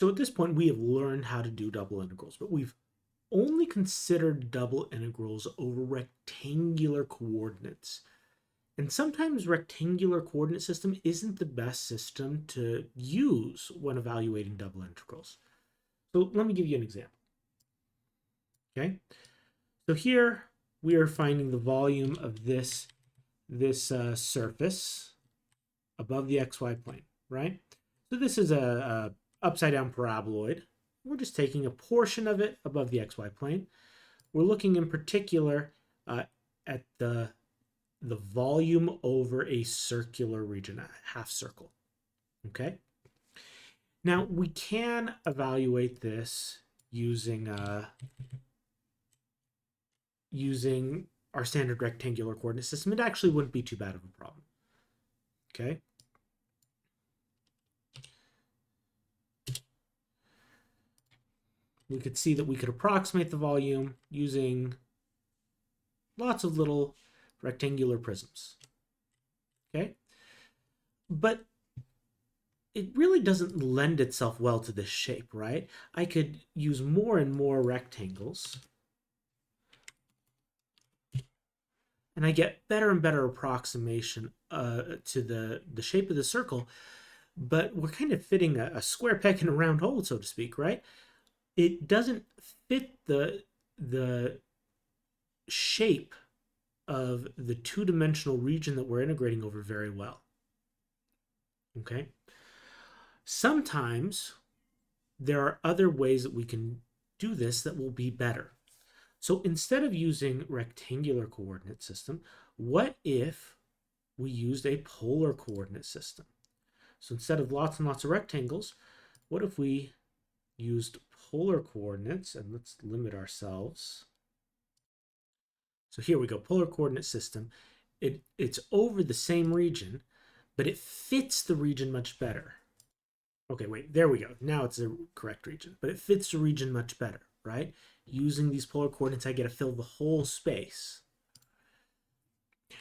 So at this point, we have learned how to do double integrals, but we've only considered double integrals over rectangular coordinates. And sometimes rectangular coordinate system isn't the best system to use when evaluating double integrals. So let me give you an example. Okay, so here we are finding the volume of this surface above the xy plane, right? So this is a upside down paraboloid. We're just taking a portion of it above the xy plane. We're looking in particular at the volume over a circular region, a half circle. Okay. Now we can evaluate this using using our standard rectangular coordinate system. It actually wouldn't be too bad of a problem. Okay. We could see that we could approximate the volume using lots of little rectangular prisms. Okay. But it really doesn't lend itself well to this shape, right? I could use more and more rectangles, and I get better and better approximation to the shape of the circle, but we're kind of fitting a square peg in a round hole, so to speak, right? It doesn't fit the shape of the two-dimensional region that we're integrating over very well. Okay? Sometimes there are other ways that we can do this that will be better. So instead of using rectangular coordinate system, what if we used a polar coordinate system? So instead of lots and lots of rectangles, what if we used polar coordinates? And let's limit ourselves. So here we go, polar coordinate system. It's over the same region, but it fits the region much better. Okay, wait, there we go. Now it's the correct region, but it fits the region much better, right? Using these polar coordinates, I get to fill the whole space.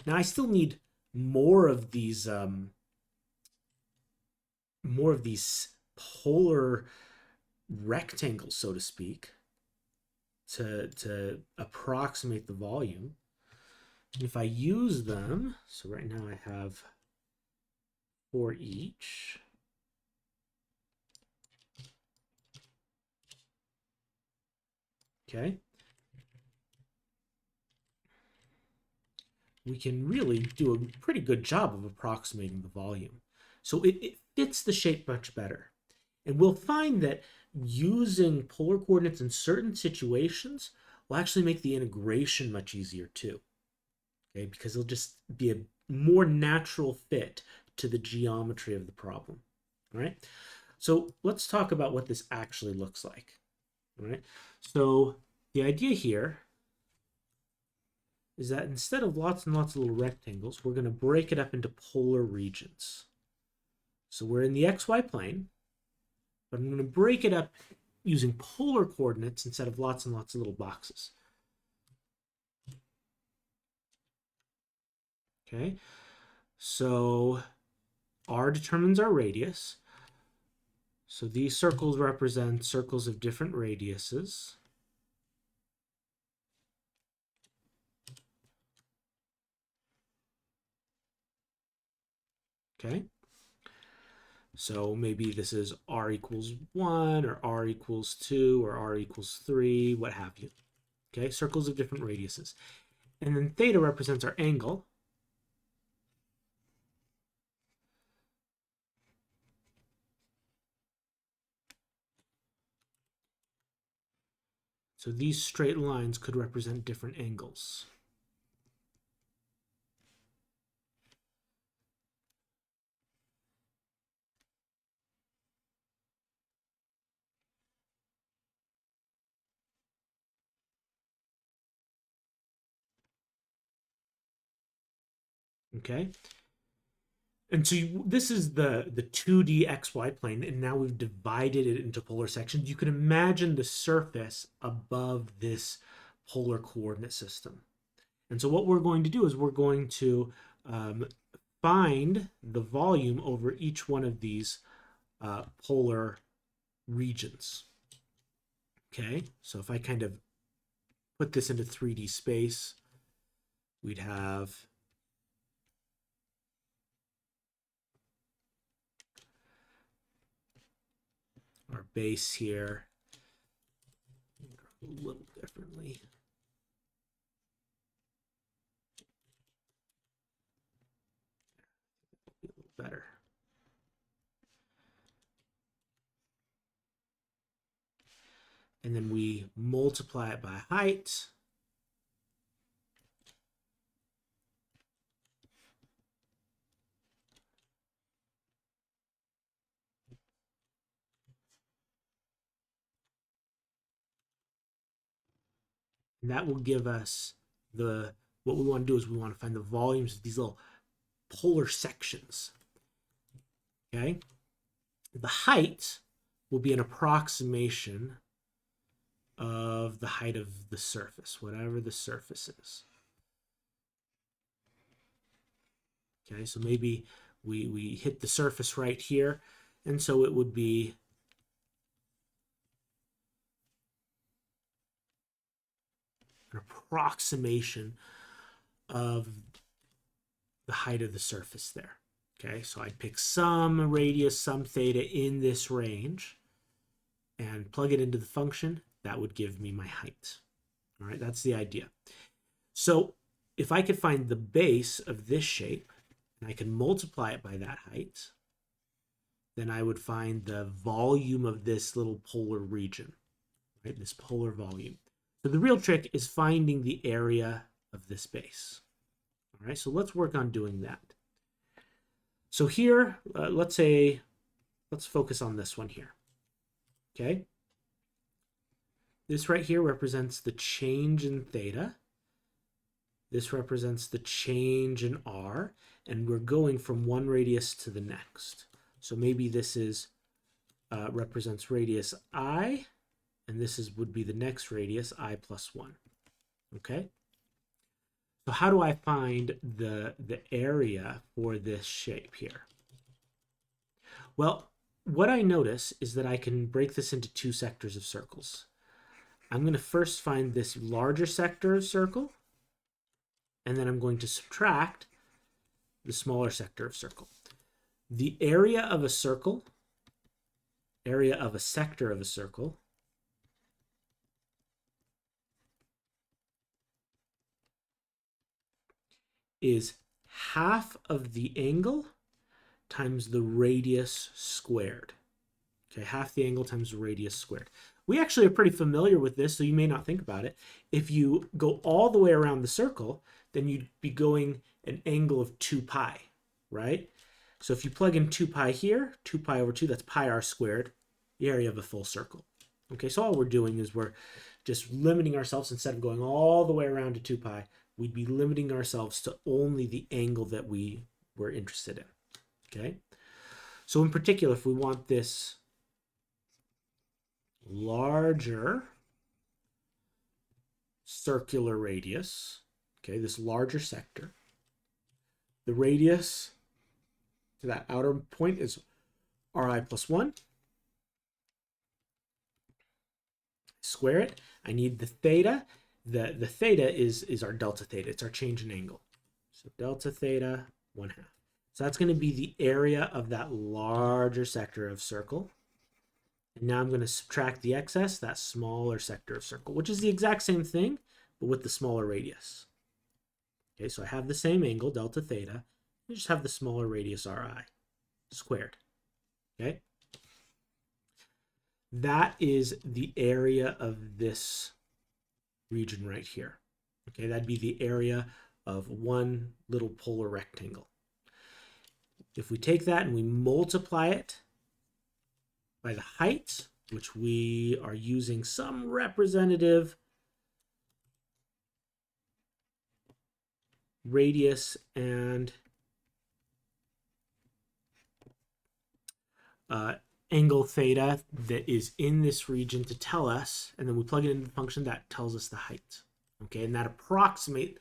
Now I still need more of these polar rectangles, so to speak, to approximate the volume. If I use them, so right now I have 4 each. Okay. We can really do a pretty good job of approximating the volume. So it fits the shape much better. And we'll find that using polar coordinates in certain situations will actually make the integration much easier too. Okay, because it'll just be a more natural fit to the geometry of the problem. All right. So let's talk about what this actually looks like. All right. So the idea here is that instead of lots and lots of little rectangles, we're going to break it up into polar regions. So we're in the xy plane, but I'm going to break it up using polar coordinates instead of lots and lots of little boxes. Okay, so r determines our radius. So these circles represent circles of different radiuses. Okay, so maybe this is r equals 1, or r equals 2, or r equals 3, what have you. Okay, circles of different radiuses. And then theta represents our angle. So these straight lines could represent different angles. Okay. And so this is the 2D XY plane, and now we've divided it into polar sections. You can imagine the surface above this polar coordinate system. And so what we're going to do is we're going to find the volume over each one of these polar regions. Okay, so if I kind of put this into 3D space, we'd have our base here a little differently. A little better. And then we multiply it by height. And that will give us what we want to do is we want to find the volumes of these little polar sections. Okay? The height will be an approximation of the height of the surface, whatever the surface is. Okay, so maybe we hit the surface right here, and so it would be an approximation of the height of the surface there. Okay, so I'd pick some radius, some theta in this range, and plug it into the function. That would give me my height. All right, that's the idea. So if I could find the base of this shape, and I can multiply it by that height, then I would find the volume of this little polar region, right? This polar volume. So the real trick is finding the area of this base. All right, so let's work on doing that. So here, let's focus on this one here. Okay. This right here represents the change in theta. This represents the change in r, and we're going from one radius to the next. So maybe this is represents radius I, and this would be the next radius, I plus 1. Okay? So how do I find the area for this shape here? Well, what I notice is that I can break this into two sectors of circles. I'm going to first find this larger sector of circle, and then I'm going to subtract the smaller sector of circle. The area of a circle, area of a sector of a circle, is half of the angle times the radius squared. Okay, half the angle times the radius squared. We actually are pretty familiar with this, so you may not think about it. If you go all the way around the circle, then you'd be going an angle of 2 pi, right? So if you plug in 2 pi here, 2 pi over 2, that's pi r squared, the area of a full circle. Okay, so all we're doing is we're just limiting ourselves. Instead of going all the way around to 2 pi, we'd be limiting ourselves to only the angle that we were interested in. Okay, so in particular, if we want this larger circular radius, okay, this larger sector, the radius to that outer point is Ri plus 1. Square it. I need the theta. The theta is our delta theta. It's our change in angle. So delta theta 1/2. So that's going to be the area of that larger sector of circle. And now I'm going to subtract the excess, that smaller sector of circle, which is the exact same thing, but with the smaller radius. Okay, so I have the same angle, delta theta. I just have the smaller radius Ri squared. Okay? That is the area of this region right here. Okay, that'd be the area of one little polar rectangle. If we take that and we multiply it by the height, which we are using some representative radius and angle theta that is in this region to tell us, and then we plug it into the function that tells us the height. Okay, and that approximates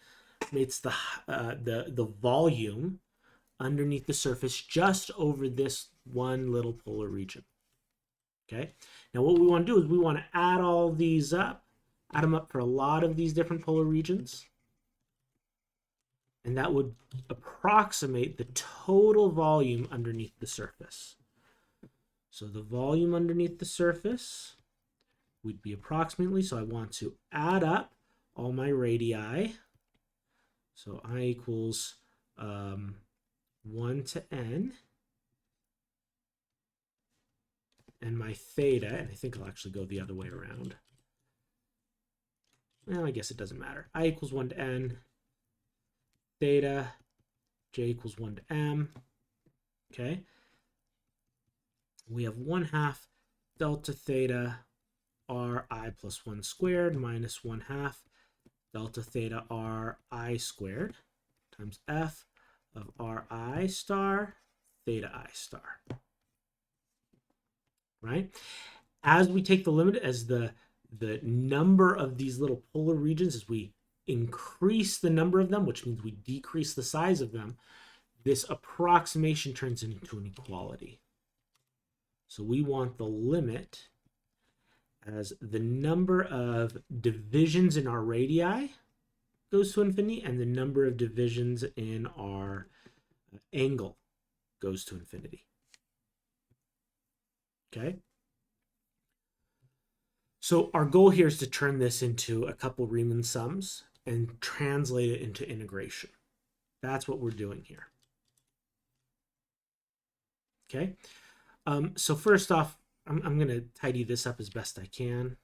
the volume underneath the surface just over this one little polar region. Okay. Now what we want to do is we want to add all these up, add them up for a lot of these different polar regions. And that would approximate the total volume underneath the surface. So the volume underneath the surface would be approximately, so I want to add up all my radii. So I equals 1 to n. And my theta, and I think I'll actually go the other way around. Well, I guess it doesn't matter. I equals 1 to n. Theta, j equals 1 to m. Okay. We have 1/2 delta theta ri plus 1 squared minus 1/2 delta theta ri squared times f of ri star theta I star. Right? As we take the limit, as the number of these little polar regions, as we increase the number of them, which means we decrease the size of them, this approximation turns into an equality. So we want the limit as the number of divisions in our radii goes to infinity and the number of divisions in our angle goes to infinity. Okay. So our goal here is to turn this into a couple Riemann sums and translate it into integration. That's what we're doing here. Okay. So first off, I'm going to tidy this up as best I can.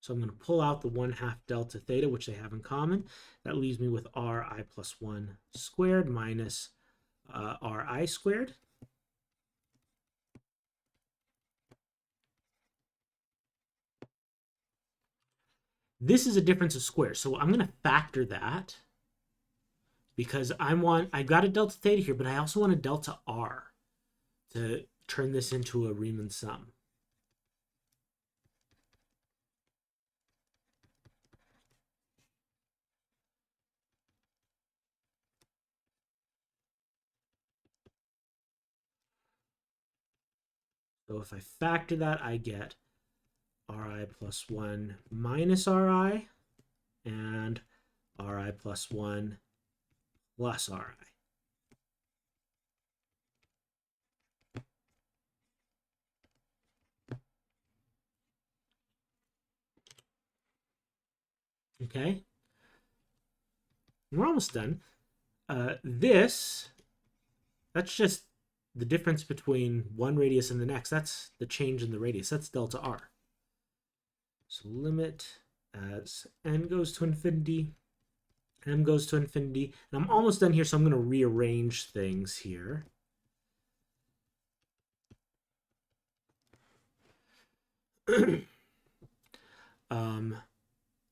So I'm going to pull out the 1/2 delta theta, which they have in common. That leaves me with ri plus 1 squared minus ri squared. This is a difference of squares, so I'm going to factor that because I got a delta theta here, but I also want a delta r to turn this into a Riemann sum. So if I factor that, I get ri plus 1 minus ri and ri plus 1 plus ri. Okay, we're almost done. That's just the difference between one radius and the next. That's the change in the radius. That's delta r. So limit as n goes to infinity, m goes to infinity. And I'm almost done here, so I'm going to rearrange things here.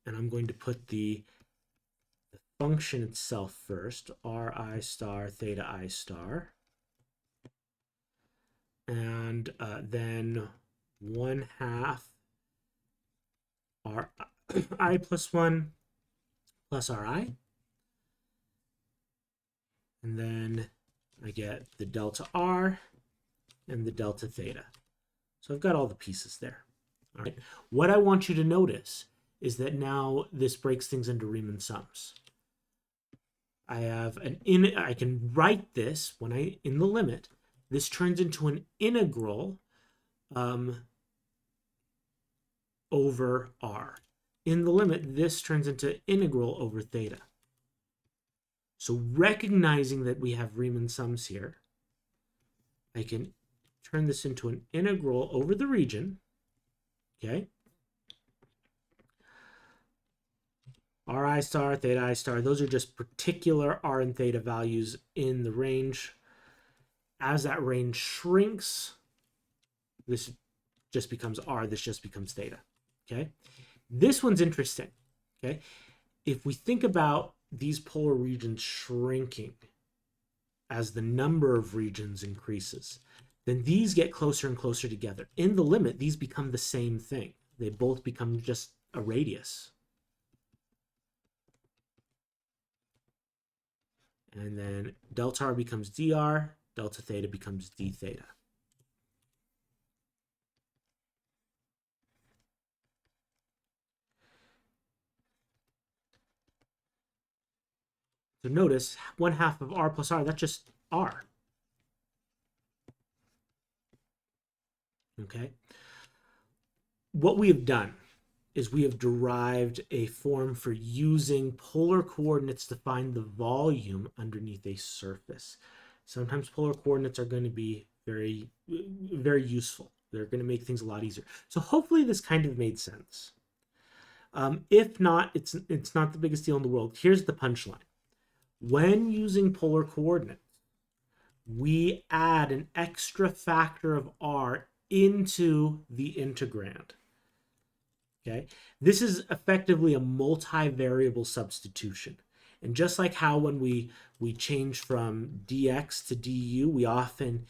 And I'm going to put the function itself first, ri star theta I star. And then 1/2 ri plus 1 plus ri. And then I get the delta r and the delta theta. So I've got all the pieces there. All right. What I want you to notice is that now this breaks things into Riemann sums. I have I can write this in the limit. This turns into an integral over r. In the limit, this turns into integral over theta. So recognizing that we have Riemann sums here, I can turn this into an integral over the region. Okay. Ri star, theta I star, those are just particular r and theta values in the range. As that range shrinks, this just becomes r, this just becomes theta. Okay. This one's interesting. Okay. If we think about these polar regions shrinking as the number of regions increases, then these get closer and closer together. In the limit, these become the same thing. they both become just a radius. And then delta r becomes dr, delta theta becomes d theta. So notice 1/2 of r plus r, that's just r. Okay. What we have done is we have derived a form for using polar coordinates to find the volume underneath a surface. Sometimes polar coordinates are going to be very, very useful. They're going to make things a lot easier. So hopefully this kind of made sense. If not, it's not the biggest deal in the world. Here's the punchline. When using polar coordinates, we add an extra factor of r into the integrand. Okay, this is effectively a multivariable substitution. And just like how when we change from dx to du, we often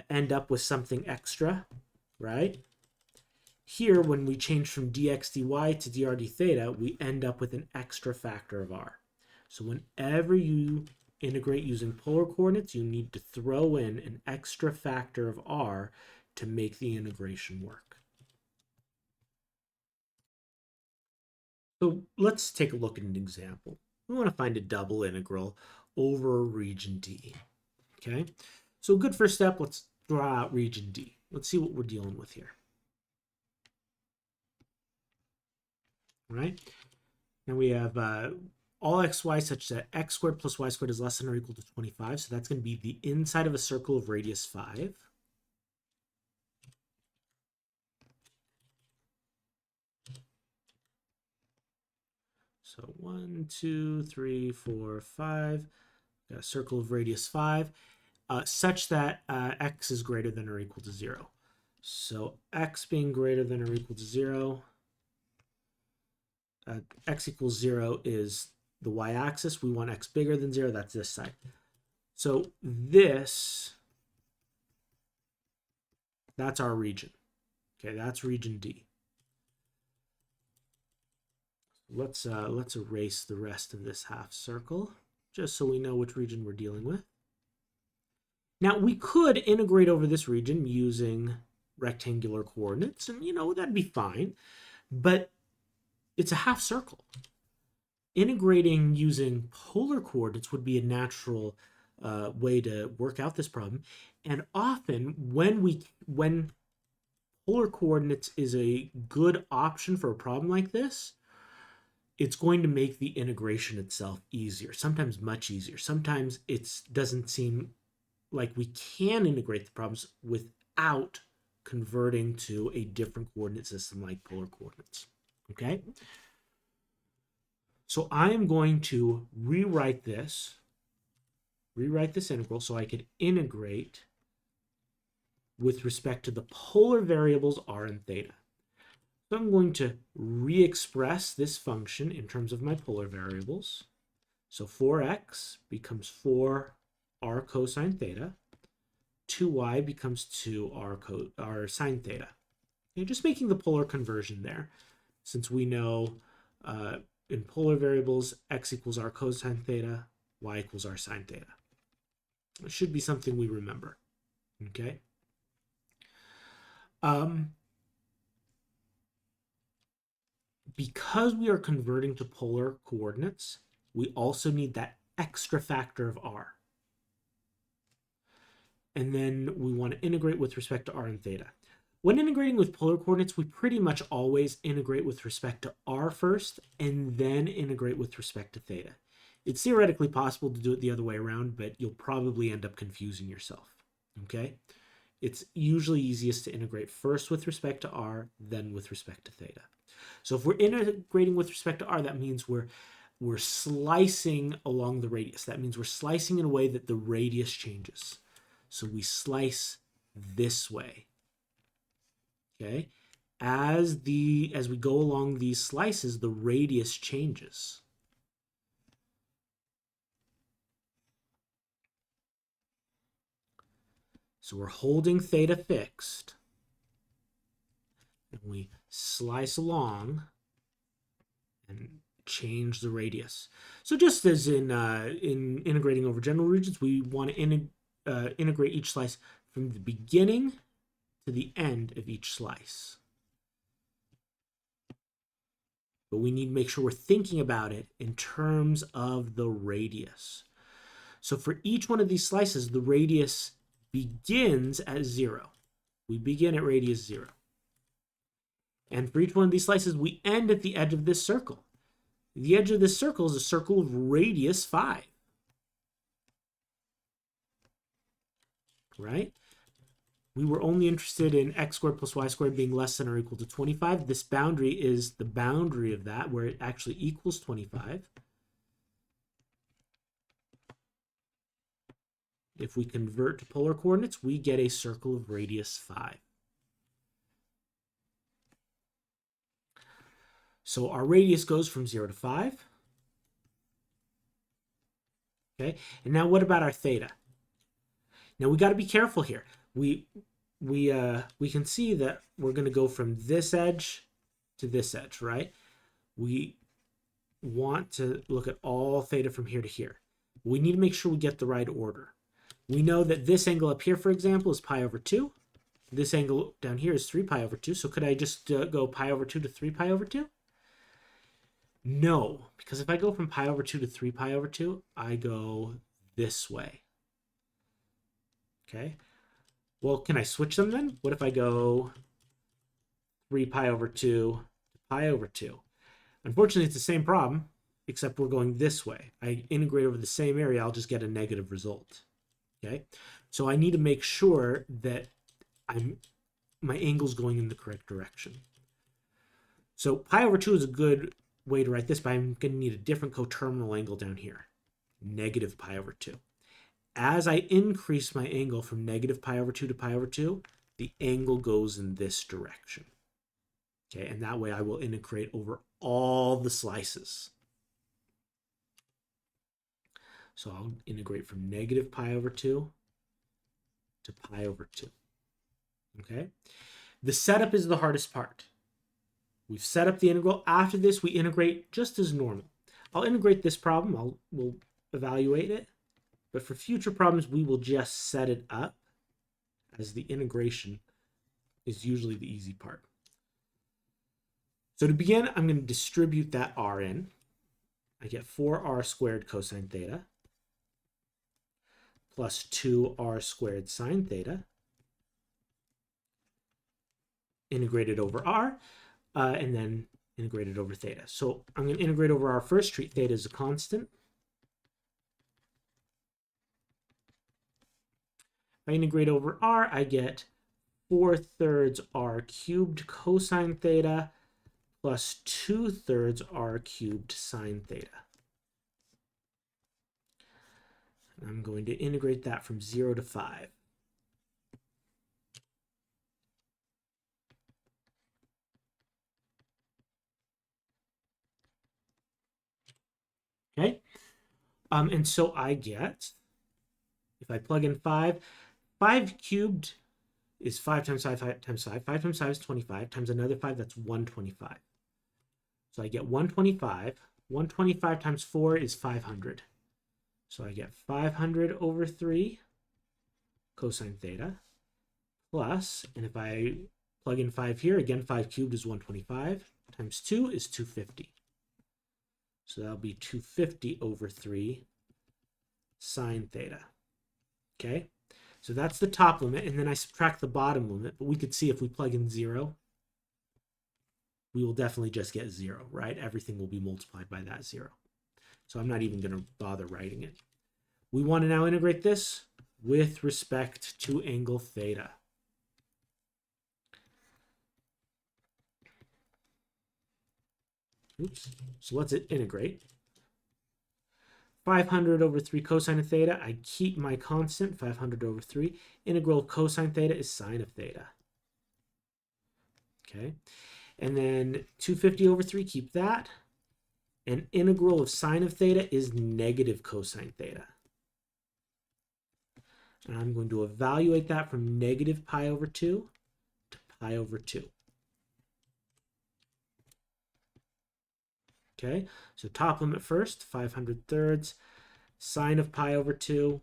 end up with something extra, right? Here, when we change from dx dy to dr d theta, we end up with an extra factor of r. So whenever you integrate using polar coordinates, you need to throw in an extra factor of r to make the integration work. So let's take a look at an example. We want to find a double integral over region D. Okay, so good first step, let's draw out region D. Let's see what we're dealing with here. All right, and we have all xy such that x squared plus y squared is less than or equal to 25. So that's going to be the inside of a circle of radius 5. So 1, 2, 3, 4, 5. Got a circle of radius 5, such that x is greater than or equal to 0. So x being greater than or equal to 0, x equals 0 is the y-axis. We want x bigger than 0. That's this side. So that's our region. Okay, that's region D. Let's erase the rest of this half circle, just so we know which region we're dealing with. Now, we could integrate over this region using rectangular coordinates, and, that'd be fine, but it's a half circle. Integrating using polar coordinates would be a natural way to work out this problem. And often, when polar coordinates is a good option for a problem like this, it's going to make the integration itself easier, sometimes much easier. Sometimes it doesn't seem like we can integrate the problems without converting to a different coordinate system like polar coordinates. Okay? So I am going to rewrite this integral so I could integrate with respect to the polar variables r and theta. So I'm going to re-express this function in terms of my polar variables. So 4x becomes 4r cosine theta. 2y becomes 2r sine theta. Okay, just making the polar conversion there, since we know in polar variables x equals r cosine theta, y equals r sine theta. It should be something we remember. Okay. Because we are converting to polar coordinates, we also need that extra factor of r. And then we want to integrate with respect to r and theta. When integrating with polar coordinates, we pretty much always integrate with respect to r first and then integrate with respect to theta. It's theoretically possible to do it the other way around, but you'll probably end up confusing yourself. Okay? It's usually easiest to integrate first with respect to r, then with respect to theta. So if we're integrating with respect to r, that means we're slicing along the radius. That means we're slicing in a way that the radius changes. So we slice this way. Okay? As we go along these slices, the radius changes. So we're holding theta fixed. And we slice along and change the radius. So just as in integrating over general regions, we want to integrate each slice from the beginning to the end of each slice. But we need to make sure we're thinking about it in terms of the radius. So for each one of these slices, the radius begins at 0. We begin at radius 0. And for each one of these slices, we end at the edge of this circle. The edge of this circle is a circle of radius 5. Right? We were only interested in x squared plus y squared being less than or equal to 25. This boundary is the boundary of that, where it actually equals 25. If we convert to polar coordinates, we get a circle of radius 5. So our radius goes from 0 to 5. Okay, and now what about our theta? Now we got to be careful here. We can see that we're going to go from this edge to this edge, right? We want to look at all theta from here to here. We need to make sure we get the right order. We know that this angle up here, for example, is pi over 2. This angle down here is 3 pi over 2. So could I just go pi over 2 to 3 pi over 2? No, because if I go from pi over 2 to 3 pi over 2, I go this way. Okay. Well, can I switch them then? What if I go 3 pi over 2 to pi over 2? Unfortunately, it's the same problem, except we're going this way. I integrate over the same area, I'll just get a negative result. Okay, so I need to make sure that my angle's going in the correct direction. So pi over 2 is a good way to write this, but I'm going to need a different coterminal angle down here, negative pi over 2. As I increase my angle from negative pi over 2 to pi over 2, the angle goes in this direction. Okay, and that way I will integrate over all the slices. So I'll integrate from negative pi over 2 to pi over 2. Okay, the setup is the hardest part. We've set up the integral. After this, we integrate just as normal. I'll integrate this problem. We'll evaluate it. But for future problems, we will just set it up, as the integration is usually the easy part. So to begin, I'm going to distribute that r in. I get 4r squared cosine theta plus 2r squared sine theta integrated over r, and then integrated over theta. So I'm going to integrate over r first, treat theta as a constant. If I integrate over r, I get 4/3 r cubed cosine theta plus 2/3 r cubed sine theta. And I'm going to integrate that from 0 to 5. Okay, and so I get, if I plug in 5 cubed is 5 times 5 times 5. 5 times 5 is 25 times another 5, that's 125. So I get 125. 125 times 4 is 500. So I get 500 over 3 cosine theta plus, and if I plug in 5 here, again, 5 cubed is 125 times 2 is 250. So that'll be 250 over 3 sine theta. Okay, so that's the top limit, and then I subtract the bottom limit, but we could see if we plug in 0, we will definitely just get 0, right? Everything will be multiplied by that 0. So I'm not even going to bother writing it. We want to now integrate this with respect to angle theta. Oops. So let's integrate. 500 over 3 cosine of theta. I keep my constant, 500 over 3. Integral of cosine theta is sine of theta. Okay. And then 250 over 3, keep that. And integral of sine of theta is negative cosine theta. And I'm going to evaluate that from negative pi over 2 to pi over 2. Okay, so top limit first, 500 thirds, sine of pi over 2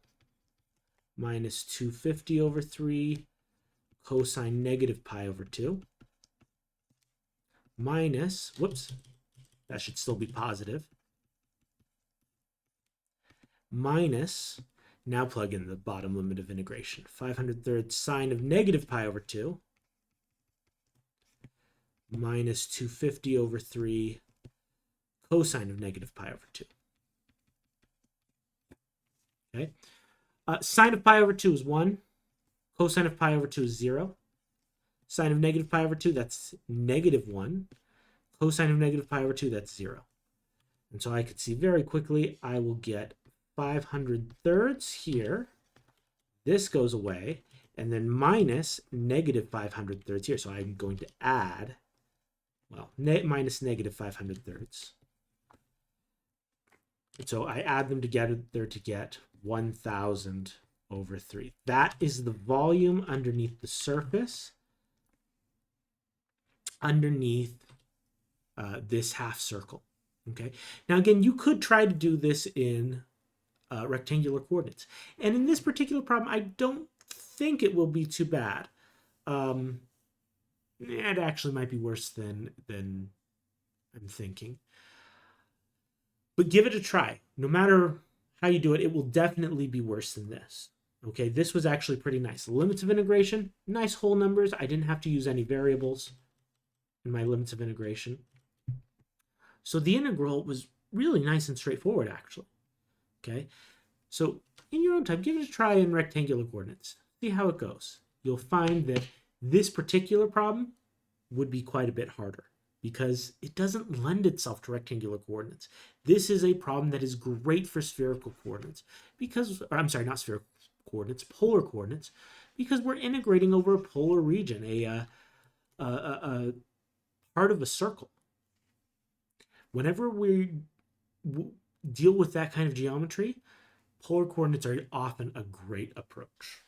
minus 250 over 3 cosine negative pi over 2 minus, whoops, that should still be positive, minus, now plug in the bottom limit of integration, 500 thirds sine of negative pi over 2 minus 250 over 3 cosine of negative pi over 2. Okay. Sine of pi over 2 is 1. Cosine of pi over 2 is 0. Sine of negative pi over 2, that's negative 1. Cosine of negative pi over 2, that's 0. And so I could see very quickly I will get 500 thirds here. This goes away. And then minus negative 500 thirds here. So I'm going to add, well, minus negative 500 thirds. And so I add them together to get 1,000 over 3. That is the volume underneath the surface, underneath this half circle. Okay. Now, again, you could try to do this in rectangular coordinates. And in this particular problem, I don't think it will be too bad. It actually might be worse than I'm thinking. But give it a try. No matter how you do it, it will definitely be worse than this. Okay, this was actually pretty nice. The limits of integration, nice whole numbers. I didn't have to use any variables in my limits of integration. So the integral was really nice and straightforward, actually. Okay, so in your own time, give it a try in rectangular coordinates. See how it goes. You'll find that this particular problem would be quite a bit harder because it doesn't lend itself to rectangular coordinates. This is a problem that is great for spherical coordinates because, or I'm sorry, not spherical coordinates, polar coordinates, because we're integrating over a polar region, a part of a circle. Whenever we deal with that kind of geometry, polar coordinates are often a great approach.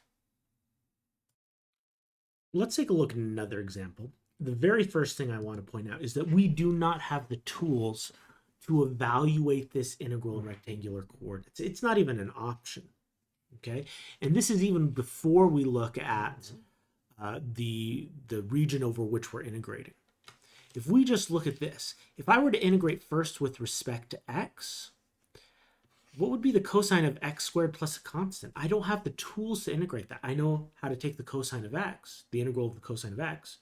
Let's take a look at another example. The very first thing I want to point out is that we do not have the tools to evaluate this integral in rectangular coordinates. It's not even an option, okay? And this is even before we look at the region over which we're integrating. If we just look at this, if I were to integrate first with respect to x, what would be the cosine of x squared plus a constant? I don't have the tools to integrate that. I know how to take the cosine of x, the integral of the cosine of x.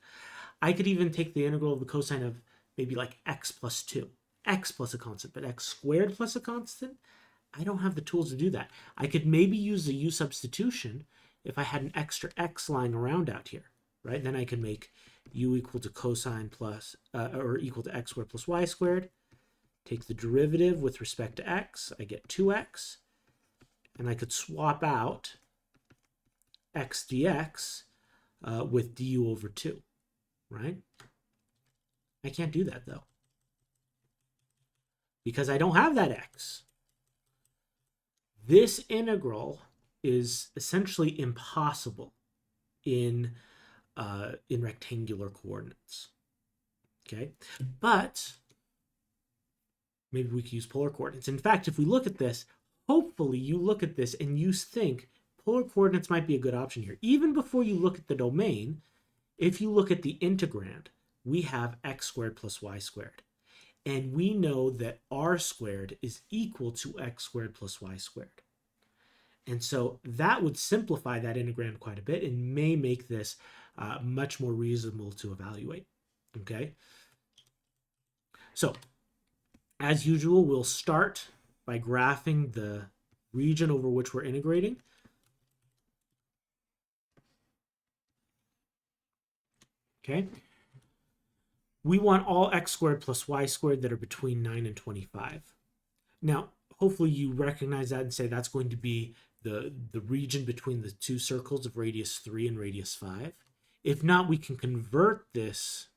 I could even take the integral of the cosine of maybe like x plus 2, x plus a constant, but x squared plus a constant, I don't have the tools to do that. I could maybe use the u substitution if I had an extra x lying around out here, right? Then I could make u equal to cosine plus, or equal to x squared plus y squared. Take the derivative with respect to x, I get 2x, and I could swap out x dx with du over 2, right? I can't do that, though, because I don't have that x. This integral is essentially impossible in rectangular coordinates, okay? But maybe we could use polar coordinates. In fact, if we look at this, hopefully you look at this and you think polar coordinates might be a good option here. Even before you look at the domain, if you look at the integrand, we have x squared plus y squared. And we know that r squared is equal to x squared plus y squared. And so that would simplify that integrand quite a bit and may make this much more reasonable to evaluate, okay? So, as usual, we'll start by graphing the region over which we're integrating. Okay. We want all x squared plus y squared that are between 9 and 25. Now, hopefully you recognize that and say that's going to be the region between the two circles of radius 3 and radius 5. If not, we can convert this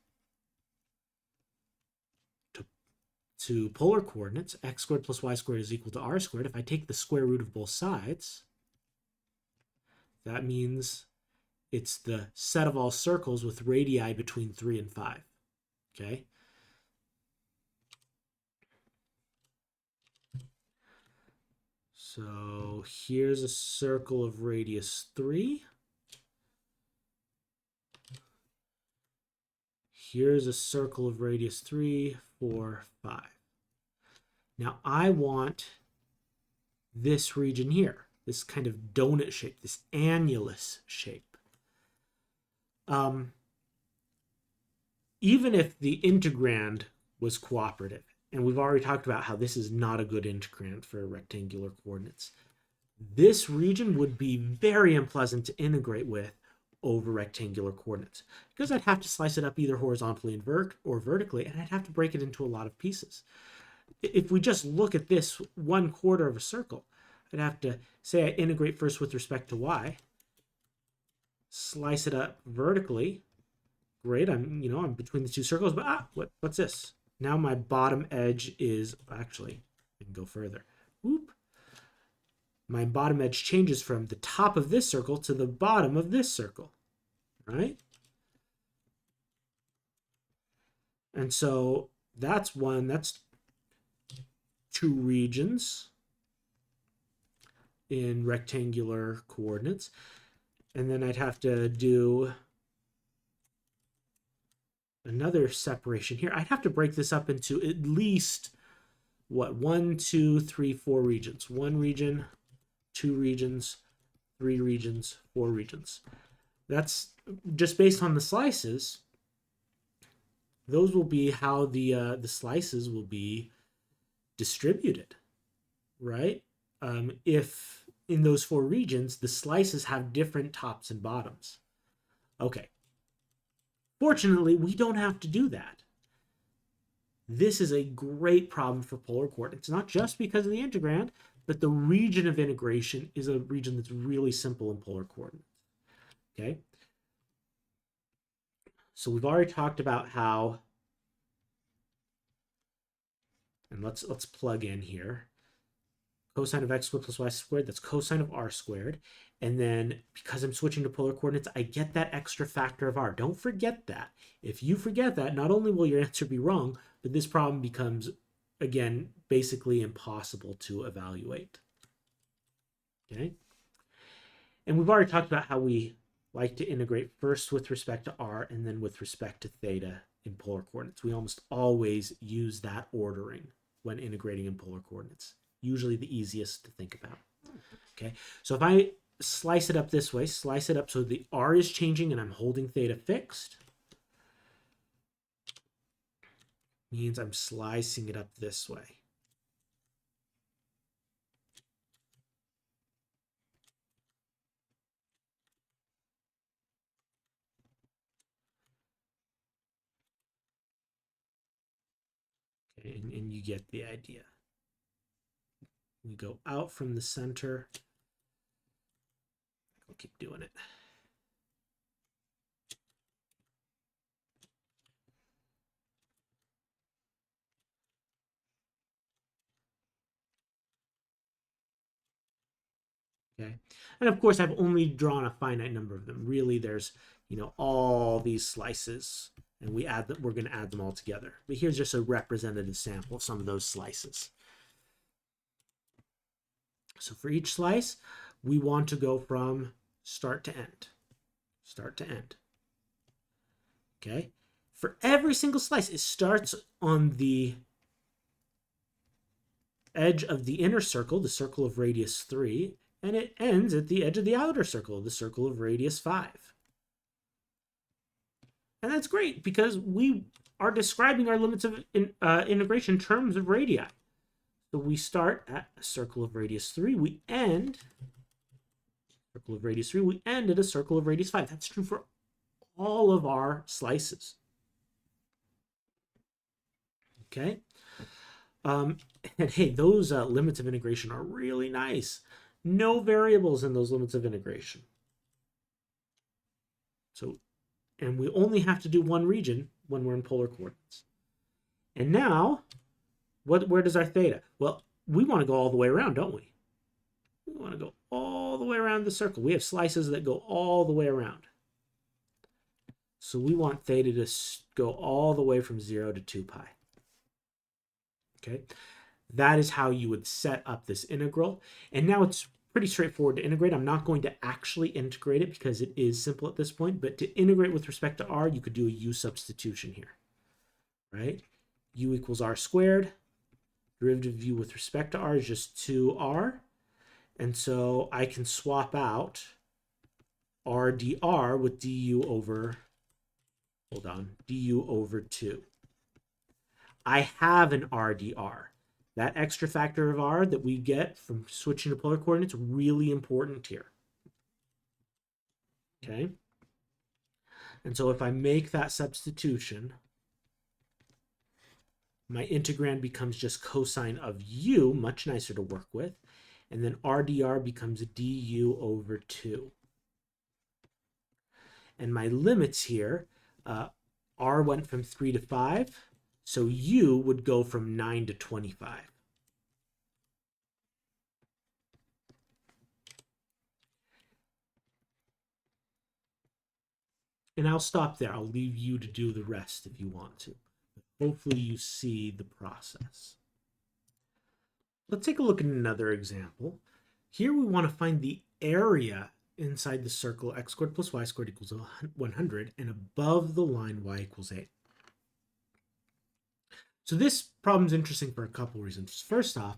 to polar coordinates. X squared plus y squared is equal to r squared. If I take the square root of both sides, that means it's the set of all circles with radii between 3 and 5. Okay? So here's a circle of radius 3. Here's a circle of radius 3, 4, 5. Now I want this region here, this kind of donut shape, this annulus shape. Even if the integrand was cooperative, and we've already talked about how this is not a good integrand for rectangular coordinates, this region would be very unpleasant to integrate with over rectangular coordinates because I'd have to slice it up either horizontally or vertically, and I'd have to break it into a lot of pieces. If we just look at this 1/4 of a circle, I'd have to say I integrate first with respect to y, slice it up vertically. Great, I'm between the two circles, but what's this? Now my bottom edge is actually, I can go further. Whoop. My bottom edge changes from the top of this circle to the bottom of this circle, right? And so that's two regions in rectangular coordinates. And then I'd have to do another separation here. I'd have to break this up into at least, 1, 2, 3, 4 regions. 1 region, 2 regions, 3 regions, 4 regions. That's just based on the slices. Those will be how the slices will be distributed, right? If in those 4 regions, the slices have different tops and bottoms. Okay. Fortunately, we don't have to do that. This is a great problem for polar coordinates, not just because of the integrand, but the region of integration is a region that's really simple in polar coordinates. Okay? So we've already talked about how, and let's plug in here. Cosine of x squared plus y squared, that's cosine of r squared. And then because I'm switching to polar coordinates, I get that extra factor of r. Don't forget that. If you forget that, not only will your answer be wrong, but this problem becomes, again, basically impossible to evaluate. Okay? And we've already talked about how we like to integrate first with respect to r and then with respect to theta in polar coordinates. We almost always use that ordering when integrating in polar coordinates. Usually the easiest to think about. Okay, so if I slice it up this way, slice it up so the r is changing and I'm holding theta fixed, means I'm slicing it up this way. Okay, and you get the idea. We go out from the center. I'll keep doing it. Okay, and of course I've only drawn a finite number of them. Really, there's all these slices, and we're going to add them all together. But here's just a representative sample of some of those slices. So for each slice, we want to go from start to end. Start to end. Okay? For every single slice, it starts on the edge of the inner circle, the circle of radius 3, and it ends at the edge of the outer circle, the circle of radius 5. And that's great because we are describing our limits of integration in terms of radii. So we start at a circle of radius 3. We end circle of radius 3. We end at a circle of radius 5. That's true for all of our slices. Okay. And hey, those limits of integration are really nice. No variables in those limits of integration. So, and we only have to do one region when we're in polar coordinates. And now, where does our theta? Well, we want to go all the way around, don't we? We want to go all the way around the circle. We have slices that go all the way around. So we want theta to go all the way from 0 to 2 pi. Okay. That is how you would set up this integral. And now it's pretty straightforward to integrate. I'm not going to actually integrate it because it is simple at this point, but to integrate with respect to r, you could do a u substitution here, right? U equals r squared. Derivative of u with respect to r is just 2r. And so I can swap out r dr with du over, hold on, du over 2. I have an r dr. That extra factor of r that we get from switching to polar coordinates, really important here. Okay? And so if I make that substitution, my integrand becomes just cosine of u, much nicer to work with. And then r dr becomes du over 2. And my limits here, r went from 3 to 5, so u would go from 9 to 25. And I'll stop there. I'll leave you to do the rest if you want to. Hopefully you see the process. Let's take a look at another example. Here we want to find the area inside the circle x squared plus y squared equals 100 and above the line y equals 8. So this problem is interesting for a couple reasons. First off,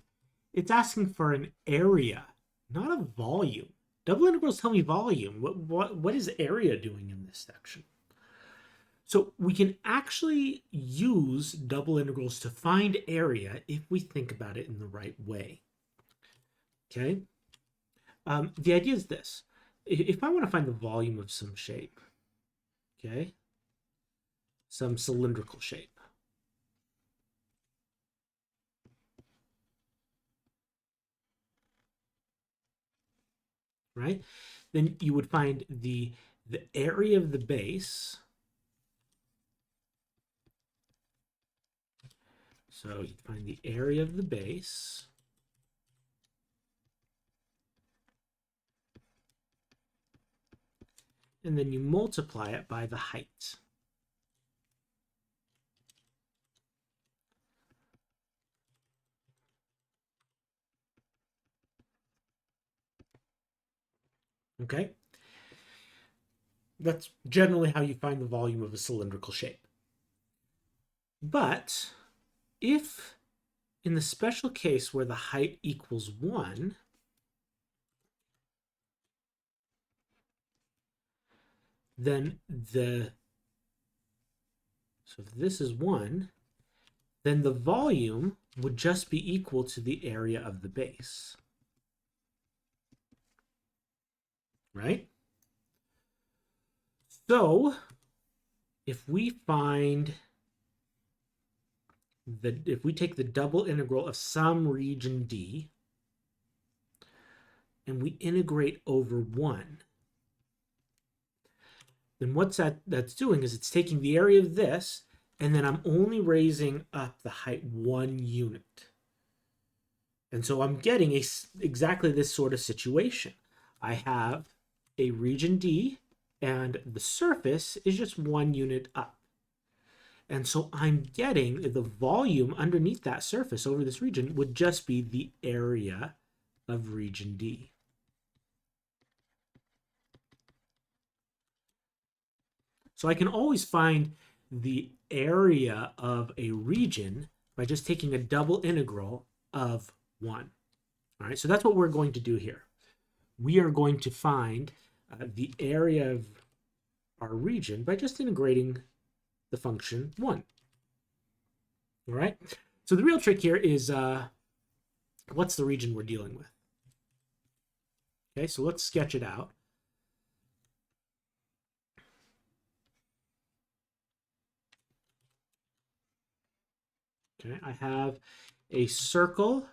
it's asking for an area, not a volume. Double integrals tell me volume. What is area doing in this section? So we can actually use double integrals to find area if we think about it in the right way. Okay? The idea is this. If I want to find the volume of some shape, okay, some cylindrical shape, right, then you would find the area of the base. So you'd find the area of the base. And then you multiply it by the height. Okay? That's generally how you find the volume of a cylindrical shape. But if in the special case where the height equals 1, then so if this is 1, then the volume would just be equal to the area of the base. Right? So if we take the double integral of some region D and we integrate over 1, then what that's doing is it's taking the area of this, and then I'm only raising up the height 1 unit. And so I'm getting exactly this sort of situation. I have a region D, and the surface is just 1 unit up. And so I'm getting the volume underneath that surface over this region would just be the area of region D. So I can always find the area of a region by just taking a double integral of 1. All right, so that's what we're going to do here. We are going to find the area of our region by just integrating the function 1. All right, so the real trick here is what's the region we're dealing with? Okay, so let's sketch it out. Okay, I have a circle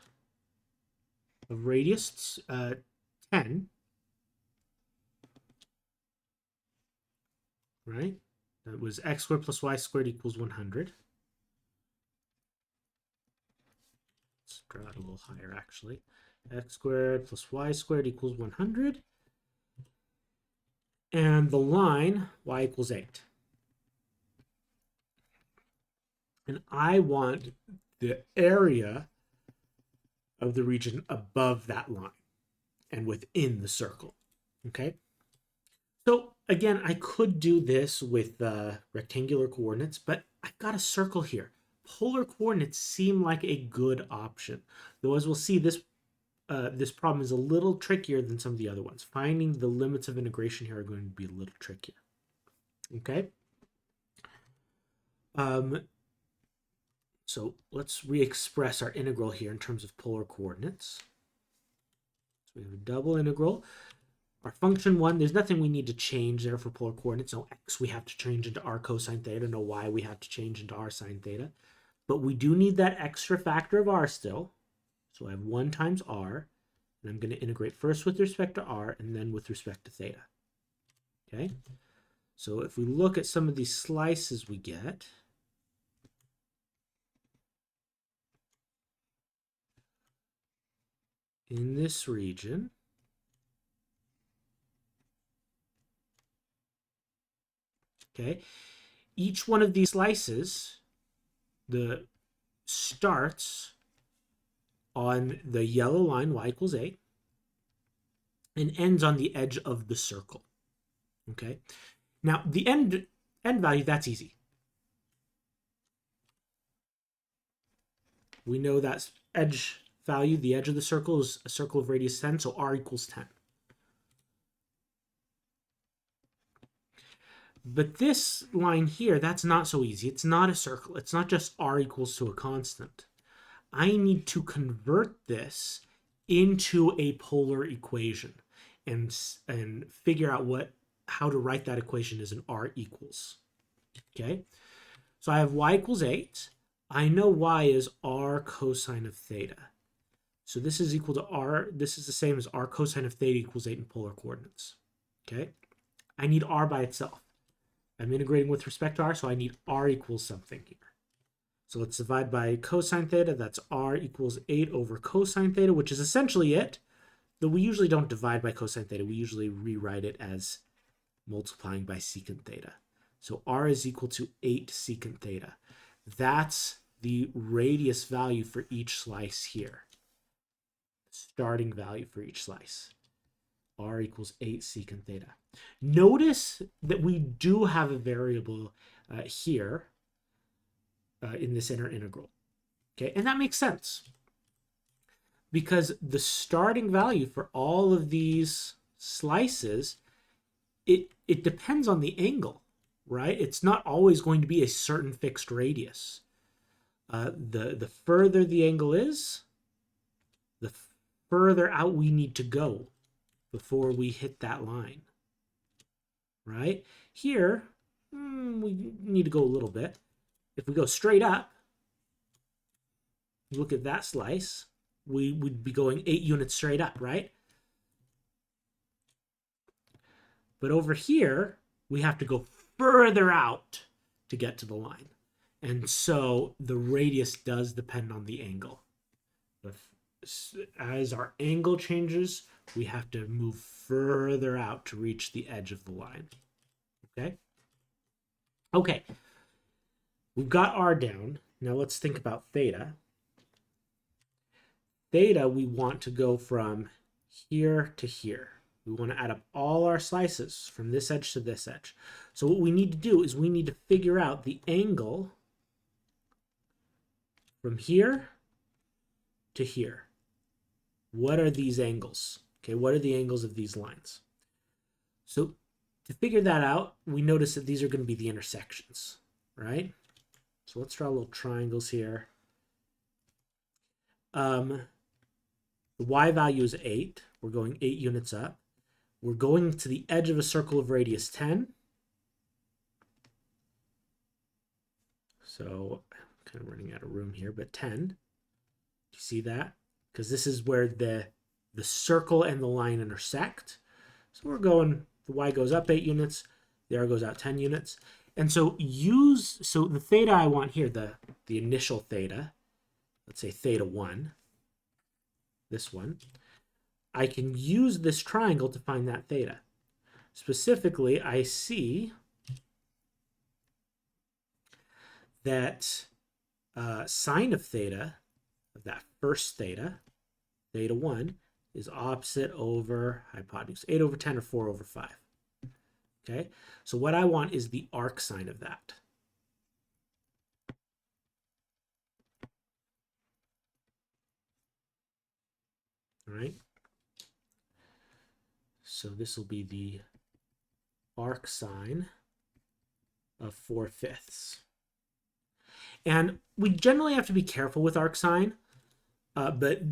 of radius 10, right? That was x squared plus y squared equals 100. Let's draw it a little higher, actually. X squared plus y squared equals 100. And the line, y equals 8. And I want the area of the region above that line and within the circle. Okay. So again, I could do this with rectangular coordinates, but I've got a circle here. Polar coordinates seem like a good option, though as we'll see, this problem is a little trickier than some of the other ones. Finding the limits of integration here are going to be a little trickier. Okay. So let's re-express our integral here in terms of polar coordinates. So we have a double integral. Our function 1, there's nothing we need to change there for polar coordinates. No x we have to change into r cosine theta, no y we have to change into r sine theta. But we do need that extra factor of r still. So I have 1 times r, and I'm going to integrate first with respect to r and then with respect to theta. Okay? So if we look at some of these slices we get, in this region, okay, each one of these slices starts on the yellow line, y equals 8, and ends on the edge of the circle. Okay, now the end value, that's easy. We know that edge value, the edge of the circle, is a circle of radius 10, so r equals 10. But this line here, that's not so easy. It's not a circle. It's not just r equals to a constant. I need to convert this into a polar equation and figure out how to write that equation as an r equals. Okay, so I have y equals 8. I know y is r cosine of theta. So this is equal to r. This is the same as r cosine of theta equals 8 in polar coordinates. Okay, I need r by itself. I'm integrating with respect to r, so I need r equals something here. So let's divide by cosine theta. That's r equals 8 over cosine theta, which is essentially it. Though we usually don't divide by cosine theta. We usually rewrite it as multiplying by secant theta. So r is equal to 8 secant theta. That's the radius value for each slice here. Starting value for each slice. R equals 8 secant theta. Notice that we do have a variable here in this inner integral. Okay, and that makes sense because the starting value for all of these slices, it depends on the angle, right? It's not always going to be a certain fixed radius. The further the angle is, the further out we need to go before we hit that line, right? Here, we need to go a little bit. If we go straight up, look at that slice, we'd be going 8 units straight up, right? But over here, we have to go further out to get to the line. And so the radius does depend on the angle. As our angle changes, we have to move further out to reach the edge of the line. Okay? Okay. We've got r down. Now let's think about theta. Theta, we want to go from here to here. We want to add up all our slices from this edge to this edge. So what we need to do is we need to figure out the angle from here to here. What are these angles? Okay, what are the angles of these lines? So to figure that out, we notice that these are going to be the intersections, right? So let's draw little triangles here. The y value is 8. We're going 8 units up. We're going to the edge of a circle of radius 10. So I'm kind of running out of room here, but 10. You see that? Because this is where the circle and the line intersect. So we're going, the y goes up 8 units, the r goes out 10 units. And so so the theta I want here, the initial theta, let's say theta 1, this one, I can use this triangle to find that theta. Specifically, I see that sine of theta, of that first theta, theta 1 is opposite over hypotenuse, 8 over 10 or 4 over 5. Okay, so what I want is the arc sine of that. All right, so this will be the arc sine of 4/5. And we generally have to be careful with arc sine, but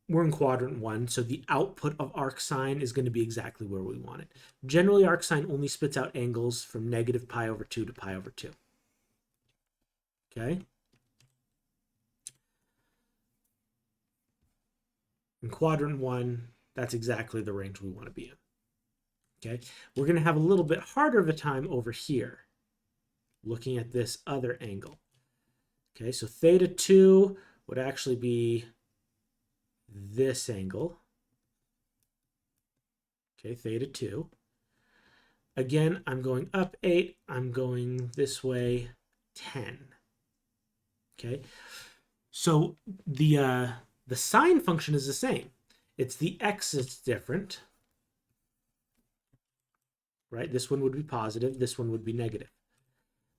we're in quadrant 1, so the output of arc sine is going to be exactly where we want it. Generally, arc sine only spits out angles from negative pi over 2 to pi over 2. Okay? In quadrant 1, that's exactly the range we want to be in. Okay? We're going to have a little bit harder of a time over here, looking at this other angle. Okay, so theta 2 would actually be this angle. Okay, theta 2. Again, I'm going up 8. I'm going this way 10. Okay, so the sine function is the same. It's the x that's different. Right? This one would be positive. This one would be negative.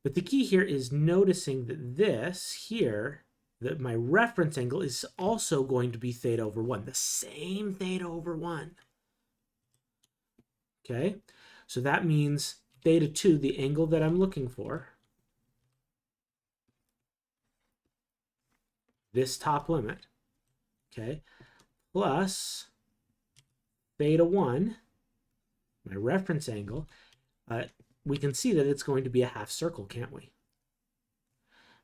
But the key here is noticing that this here, that my reference angle is also going to be theta over 1, the same theta over 1. Okay, so that means theta 2, the angle that I'm looking for, this top limit, okay, plus theta 1, my reference angle, we can see that it's going to be a half circle, can't we?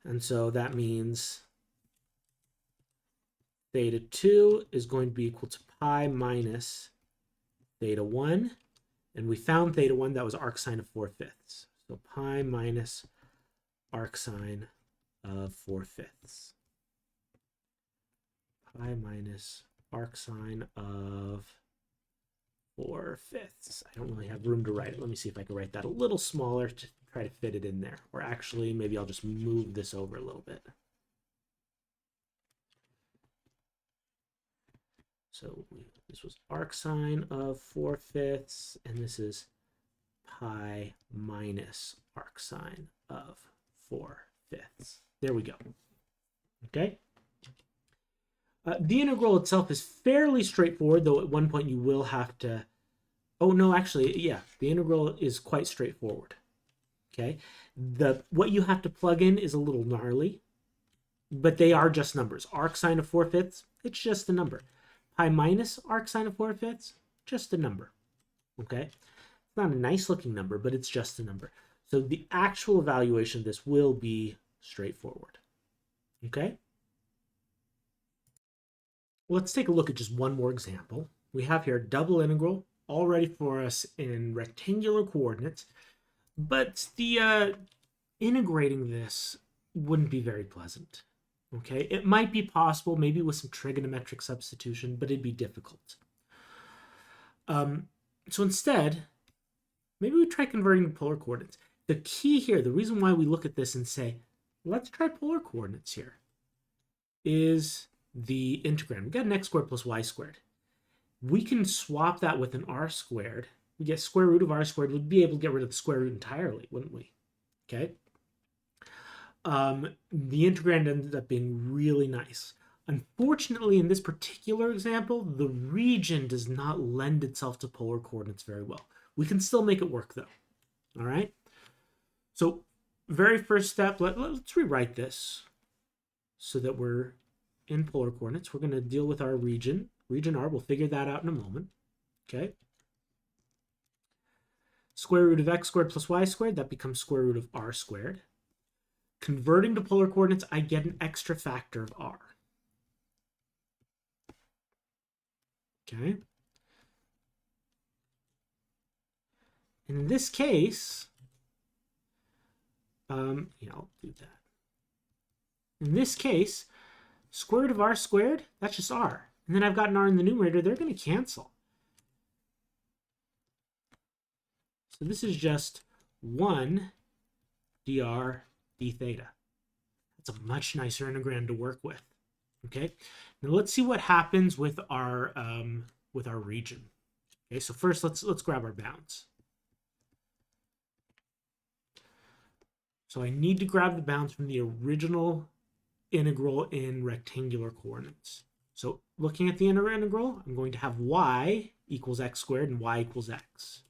And so that means theta 2 is going to be equal to pi minus theta 1. And we found theta 1, that was arc sine of 4/5. So pi minus arc sine of 4/5. Pi minus arc sine of 4/5. I don't really have room to write it. Let me see if I can write that a little smaller to try to fit it in there. Or actually, maybe I'll just move this over a little bit. So this was arc sine of 4/5, and this is pi minus arc sine of 4/5. There we go. Okay. The integral itself is fairly straightforward, though at one point you will have to... Oh, no, actually, yeah, the integral is quite straightforward. Okay. What you have to plug in is a little gnarly, but they are just numbers. Arc sine of 4/5, it's just a number. Pi minus arc sine of 4/5, just a number. Okay. It's not a nice looking number, but it's just a number. So the actual evaluation of this will be straightforward. Okay. Let's take a look at just one more example. We have here a double integral all ready for us in rectangular coordinates, but the integrating this wouldn't be very pleasant. Okay, it might be possible, maybe with some trigonometric substitution, but it'd be difficult. So instead, maybe we try converting to polar coordinates. The key here, the reason why we look at this and say, let's try polar coordinates here, is the integrand. We got an x squared plus y squared. We can swap that with an r squared. We get square root of r squared. We'd be able to get rid of the square root entirely, wouldn't we? Okay. The integrand ended up being really nice. Unfortunately, in this particular example, the region does not lend itself to polar coordinates very well. We can still make it work, though. All right? So, very first step, let's rewrite this so that we're in polar coordinates. We're going to deal with our region R. We'll figure that out in a moment. Okay? Square root of x squared plus y squared, that becomes square root of r squared. Converting to polar coordinates, I get an extra factor of r. Okay? In this case, yeah, I'll do that. In this case, square root of r squared, that's just r. And then I've got an r in the numerator, they're going to cancel. So this is just 1 dr d theta. That's a much nicer integrand to work with. Okay, now let's see what happens with our region. Okay, so first let's grab our bounds. So I need to grab the bounds from the original integral in rectangular coordinates. So looking at the integral, I'm going to have y equals x squared and y equals x.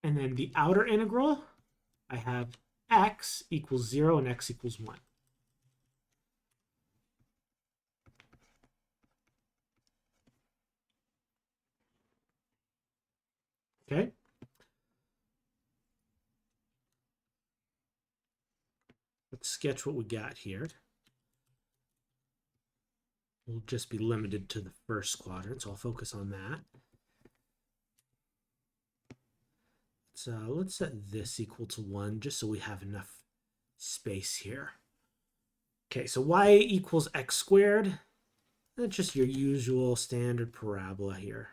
And then the outer integral, I have x equals 0 and x equals 1. Okay? Let's sketch what we got here. We'll just be limited to the first quadrant, so I'll focus on that. Let's set this equal to 1 just so we have enough space here. Okay, so y equals x squared. That's just your usual standard parabola here.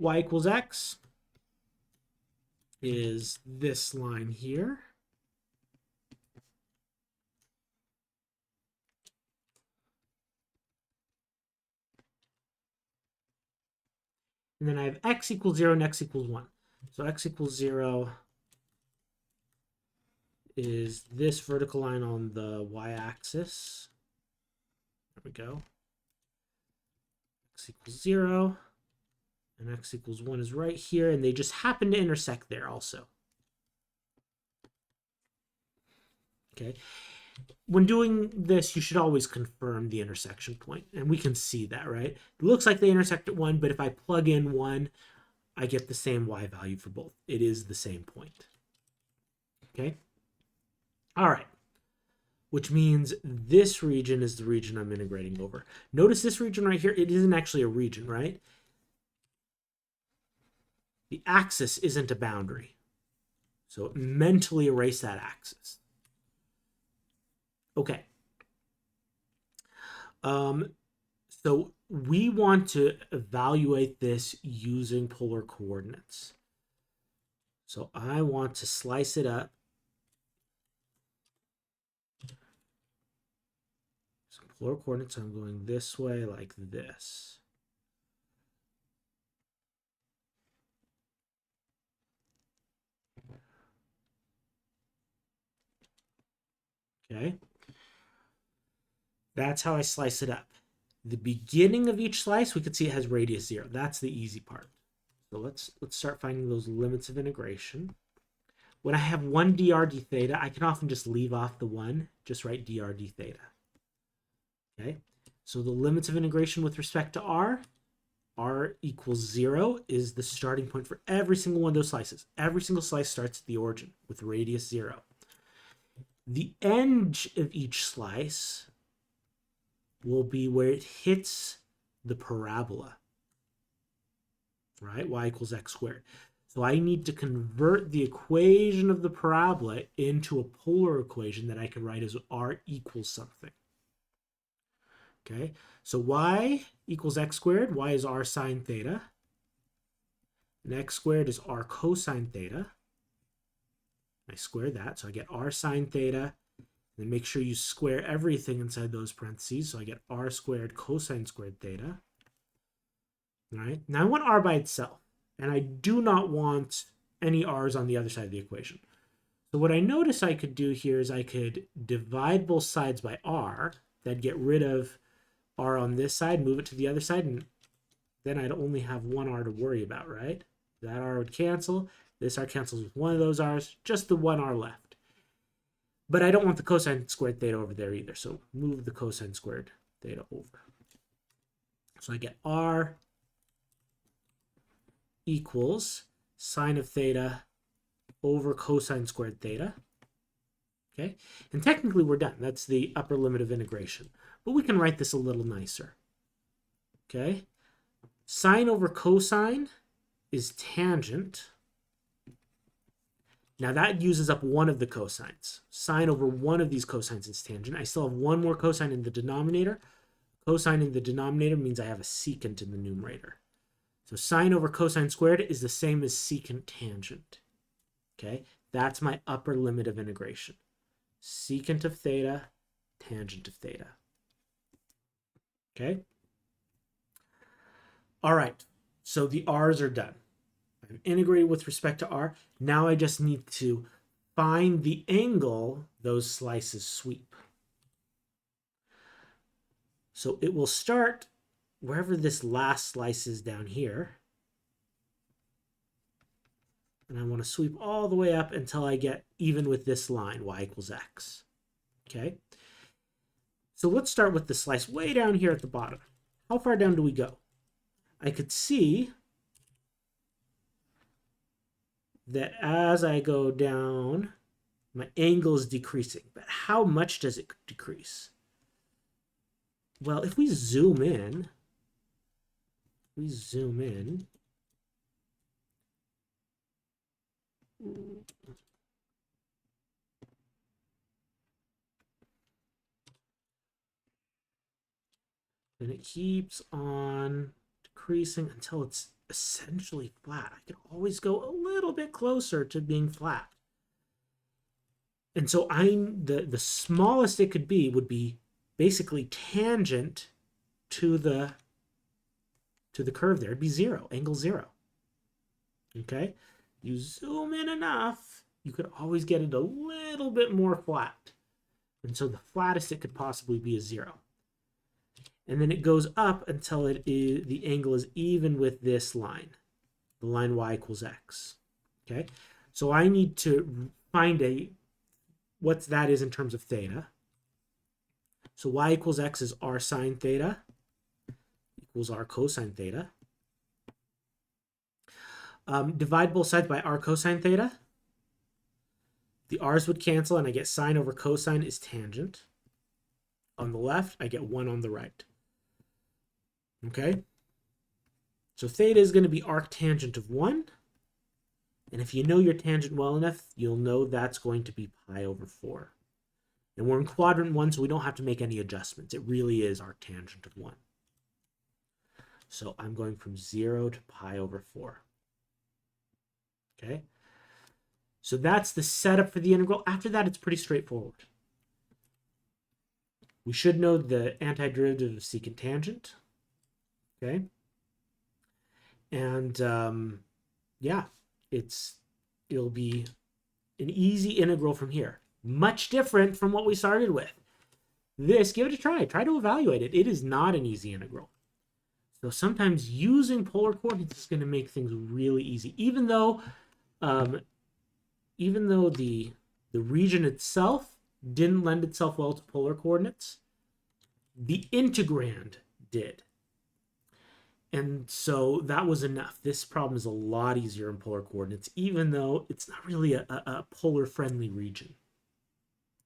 Y equals x is this line here. And then I have x equals 0 and x equals 1. So x equals 0 is this vertical line on the y-axis. There we go. X equals 0 and x equals 1 is right here, and they just happen to intersect there also. Okay. When doing this, you should always confirm the intersection point, and we can see that, right? It looks like they intersect at 1, but if I plug in 1, I get the same y value for both. It is the same point. Okay? All right. Which means this region is the region I'm integrating over. Notice this region right here, it isn't actually a region, right? The axis isn't a boundary. So mentally erase that axis. Okay. So we want to evaluate this using polar coordinates. So I want to slice it up. So polar coordinates, I'm going this way like this. Okay. That's how I slice it up. The beginning of each slice, we can see it has radius 0. That's the easy part. So let's start finding those limits of integration. When I have 1 dr d theta, I can often just leave off the 1, just write dr d theta. Okay, so the limits of integration with respect to r equals 0 is the starting point for every single one of those slices. Every single slice starts at the origin with radius 0. The edge of each slice will be where it hits the parabola, right? Y equals x squared. So I need to convert the equation of the parabola into a polar equation that I can write as r equals something. Okay, so y equals x squared. Y is r sine theta. And x squared is r cosine theta. I square that, so I get r sine theta. Then make sure you square everything inside those parentheses. So I get r squared cosine squared theta. All right, now I want r by itself. And I do not want any r's on the other side of the equation. So what I notice I could do here is I could divide both sides by r. That'd get rid of r on this side, move it to the other side, and then I'd only have one r to worry about, right? That r would cancel. This r cancels with one of those r's, just the one r left. But I don't want the cosine squared theta over there either, so move the cosine squared theta over. So I get r equals sine of theta over cosine squared theta. Okay, and technically we're done. That's the upper limit of integration. But we can write this a little nicer. Okay, sine over cosine is tangent. Now that uses up one of the cosines. Sine over one of these cosines is tangent. I still have one more cosine in the denominator. Cosine in the denominator means I have a secant in the numerator. So sine over cosine squared is the same as secant tangent. Okay, that's my upper limit of integration. Secant of theta, tangent of theta. Okay. All right, so the r's are done. I've integrated with respect to r. Now I just need to find the angle those slices sweep. So it will start wherever this last slice is down here. And I want to sweep all the way up until I get even with this line, y equals x. Okay? So let's start with the slice way down here at the bottom. How far down do we go? I could see that as I go down, my angle is decreasing. But how much does it decrease? Well, if we zoom in, and it keeps on decreasing until it's essentially flat. I can always go a little bit closer to being flat. And so the smallest it could be would be basically tangent to the curve there. It'd be zero, angle zero. Okay? You zoom in enough, you could always get it a little bit more flat. And so the flattest it could possibly be is zero. And then it goes up until the angle is even with this line, the line y equals x. Okay? So I need to find what that is in terms of theta. So y equals x is r sine theta equals r cosine theta. Divide both sides by r cosine theta. The r's would cancel, and I get sine over cosine is tangent. On the left, I get 1 on the right. Okay? So theta is going to be arctangent of 1. And if you know your tangent well enough, you'll know that's going to be pi over 4. And we're in quadrant 1, so we don't have to make any adjustments. It really is arctangent of 1. So I'm going from 0 to pi over 4. Okay? So that's the setup for the integral. After that, it's pretty straightforward. We should know the antiderivative of secant tangent. Okay? And yeah, it'll be an easy integral from here. Much different from what we started with. This, give it a try. Try to evaluate it. It is not an easy integral. So sometimes using polar coordinates is going to make things really easy, even though the region itself didn't lend itself well to polar coordinates, the integrand did. And so that was enough. This problem is a lot easier in polar coordinates, even though it's not really a polar-friendly region.